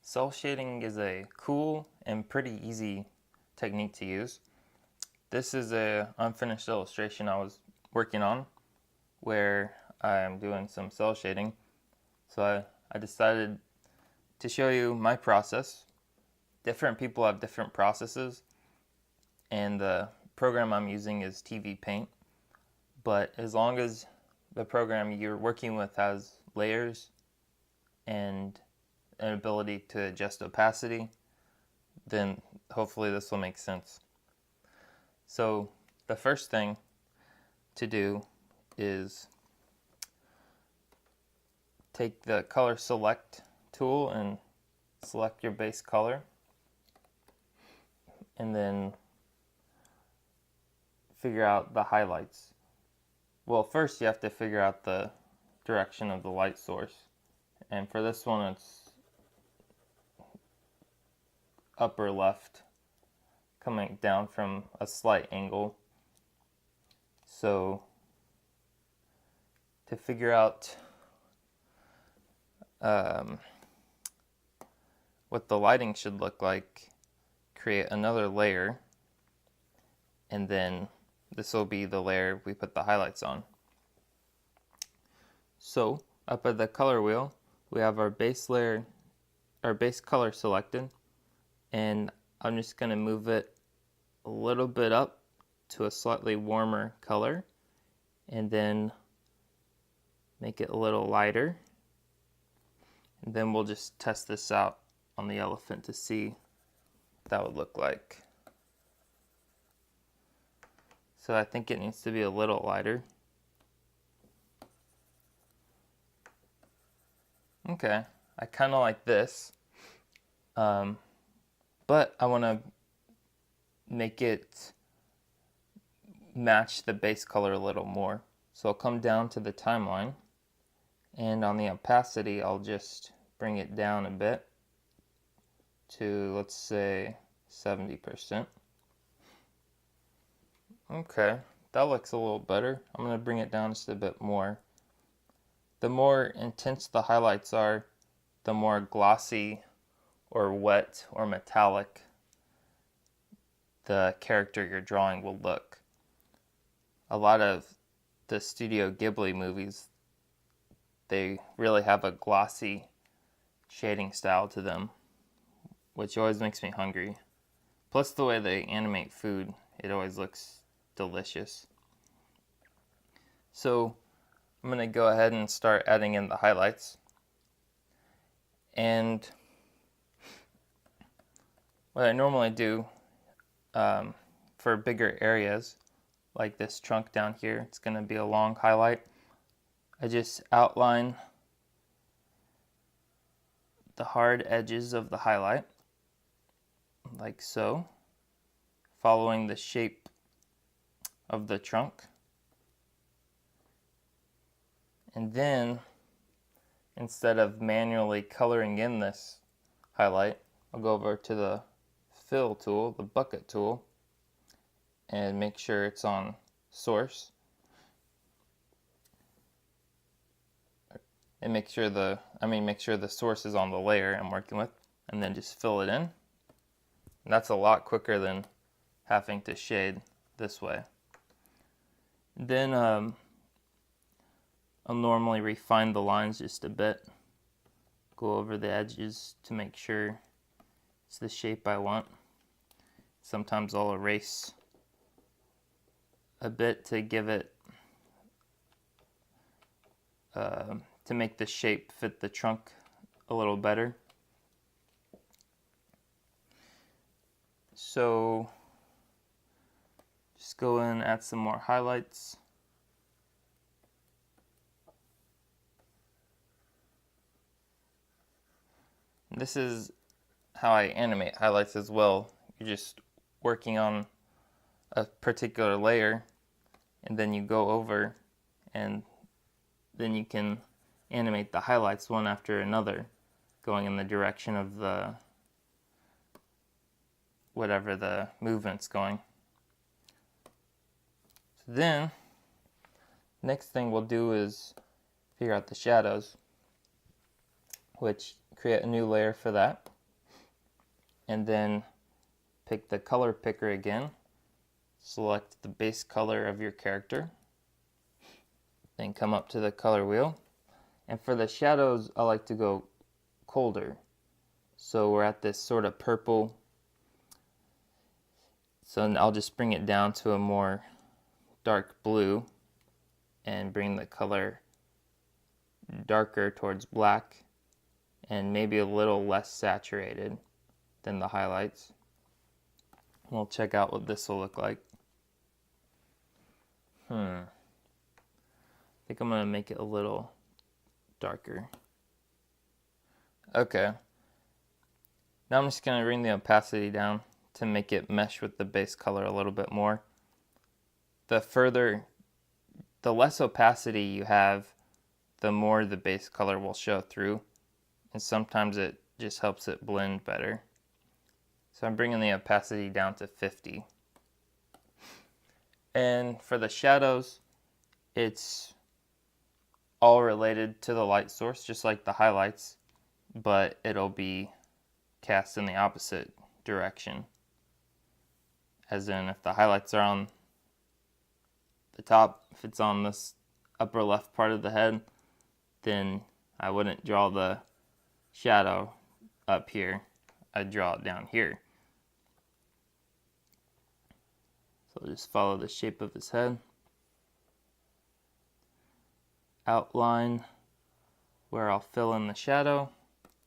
Cell shading is a cool and pretty easy technique to use. This is an unfinished illustration I was working on where I'm doing some cell shading. So I decided to show you my process. Different people have different processes, and the program I'm using is TVPaint. But as long as the program you're working with has layers and an ability to adjust opacity, then hopefully this will make sense. So the first thing to do is take the color select tool and select your base color, and then figure out the highlights. Well, first you have to figure out the direction of the light source, and for this one it's upper left, coming down from a slight angle. So to figure out what the lighting should look like, create another layer, and then this will be the layer we put the highlights on. So up at the color wheel we have our base layer, our base color selected, and I'm just going to move it a little bit up to a slightly warmer color, and then make it a little lighter, and then we'll just test this out on the elephant to see what that would look like. So I think it needs to be a little lighter. Okay, I kind of like this, but I want to make it match the base color a little more. So I'll come down to the timeline, and on the opacity I'll just bring it down a bit to, let's say, 70%. Okay, that looks a little better. I'm going to bring it down just a bit more. The more intense the highlights are, the more glossy or wet or metallic the character you're drawing will look. A lot of the Studio Ghibli movies, they really have a glossy shading style to them, which always makes me hungry. Plus the way they animate food, it always looks delicious. So I'm going to go ahead and start adding in the highlights. And what I normally do for bigger areas, like this trunk down here, it's going to be a long highlight. I just outline the hard edges of the highlight, like so, following the shape of the trunk. And then, instead of manually coloring in this highlight, I'll go over to the fill tool, the bucket tool, and make sure it's on source. And make sure the source is on the layer I'm working with, and then just fill it in. And that's a lot quicker than having to shade this way. Then I'll normally refine the lines just a bit, go over the edges to make sure it's the shape I want. Sometimes I'll erase a bit to give it, to make the shape fit the trunk a little better. So just go in and add some more highlights. This is how I animate highlights as well. You're just working on a particular layer, and then you go over, and then you can animate the highlights one after another, going in the direction of the whatever the movement's going. So then, next thing we'll do is figure out the shadows, which create a new layer for that. and then pick the color picker again. Select the base color of your character. Then come up to the color wheel. And for the shadows, I like to go colder. So we're at this sort of purple. So I'll just bring it down to a more dark blue and bring the color darker towards black and maybe a little less saturated than the highlights. We'll check out what this will look like. I think I'm going to make it a little darker. Okay. Now I'm just going to bring the opacity down to make it mesh with the base color a little bit more. The less opacity you have, the more the base color will show through. And sometimes it just helps it blend better. So I'm bringing the opacity down to 50. And for the shadows, it's all related to the light source, just like the highlights, but it'll be cast in the opposite direction. As in, if the highlights are on the top, if it's on this upper left part of the head, then I wouldn't draw the shadow up here. I'd draw it down here. So I'll just follow the shape of his head. Outline where I'll fill in the shadow.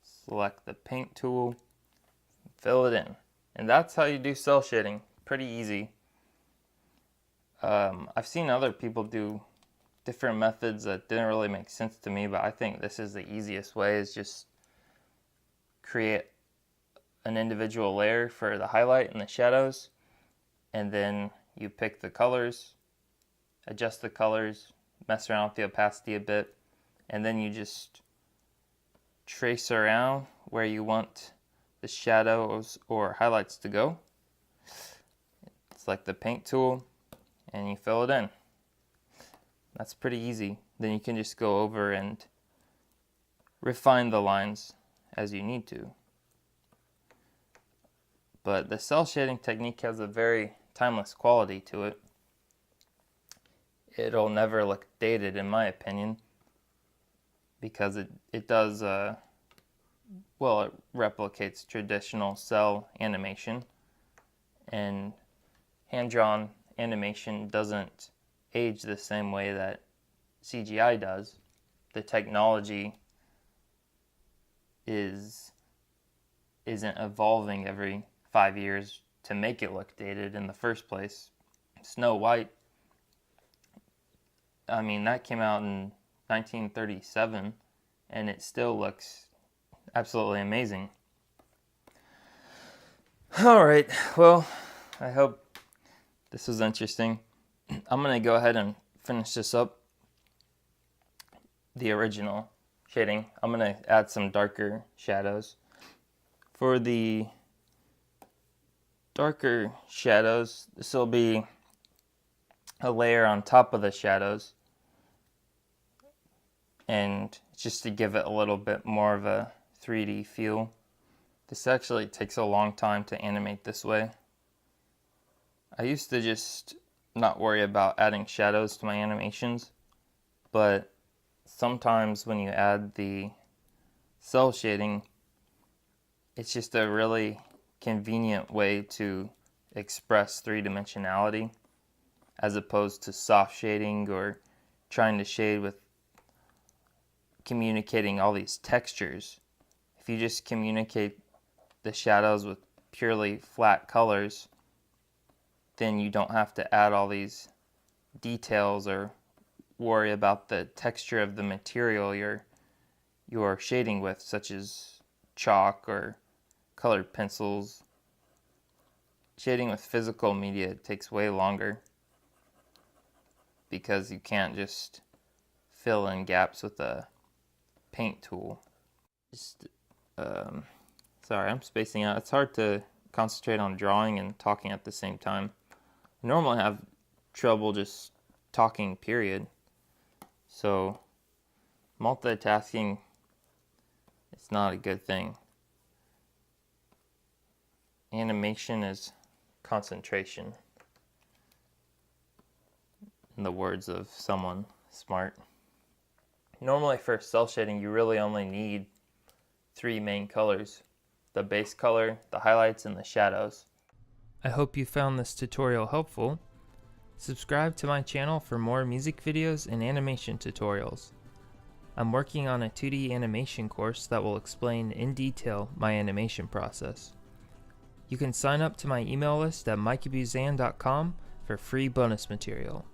Select the paint tool, fill it in. And that's how you do cell shading. Pretty easy. I've seen other people do different methods that didn't really make sense to me, but I think this is the easiest way, is just create an individual layer for the highlight and the shadows, and then you pick the colors, adjust the colors, mess around with the opacity a bit, and then you just trace around where you want the shadows or highlights to go. Select the paint tool and you fill it in. That's pretty easy. Then you can just go over and refine the lines as you need to. But the cell shading technique has a very timeless quality to it. It'll never look dated, in my opinion, because it does, well, it replicates traditional cell animation, and hand-drawn animation doesn't age the same way that CGI does. The technology isn't evolving every 5 years to make it look dated in the first place. Snow White, I mean, that came out in 1937 and it still looks absolutely amazing. Alright, well, I hope this was interesting. I'm going to go ahead and finish this up. The original shading. I'm going to add some darker shadows. For the darker shadows, this will be a layer on top of the shadows, and just to give it a little bit more of a 3D feel. This actually takes a long time to animate this way. I used to just not worry about adding shadows to my animations, but sometimes when you add the cell shading, it's just a really convenient way to express three-dimensionality as opposed to soft shading or trying to shade with communicating all these textures. If you just communicate the shadows with purely flat colors, then you don't have to add all these details or worry about the texture of the material you're shading with, such as chalk or colored pencils. Shading with physical media takes way longer because you can't just fill in gaps with a paint tool. Sorry, I'm spacing out. It's hard to concentrate on drawing and talking at the same time. I normally have trouble just talking, period. So multitasking, it's not a good thing. Animation is concentration, in the words of someone smart. Normally for cell shading, you really only need 3 main colors: the base color, the highlights, and the shadows. I hope you found this tutorial helpful. Subscribe to my channel for more music videos and animation tutorials. I'm working on a 2D animation course that will explain in detail my animation process. You can sign up to my email list at mikeabuzan.com for free bonus material.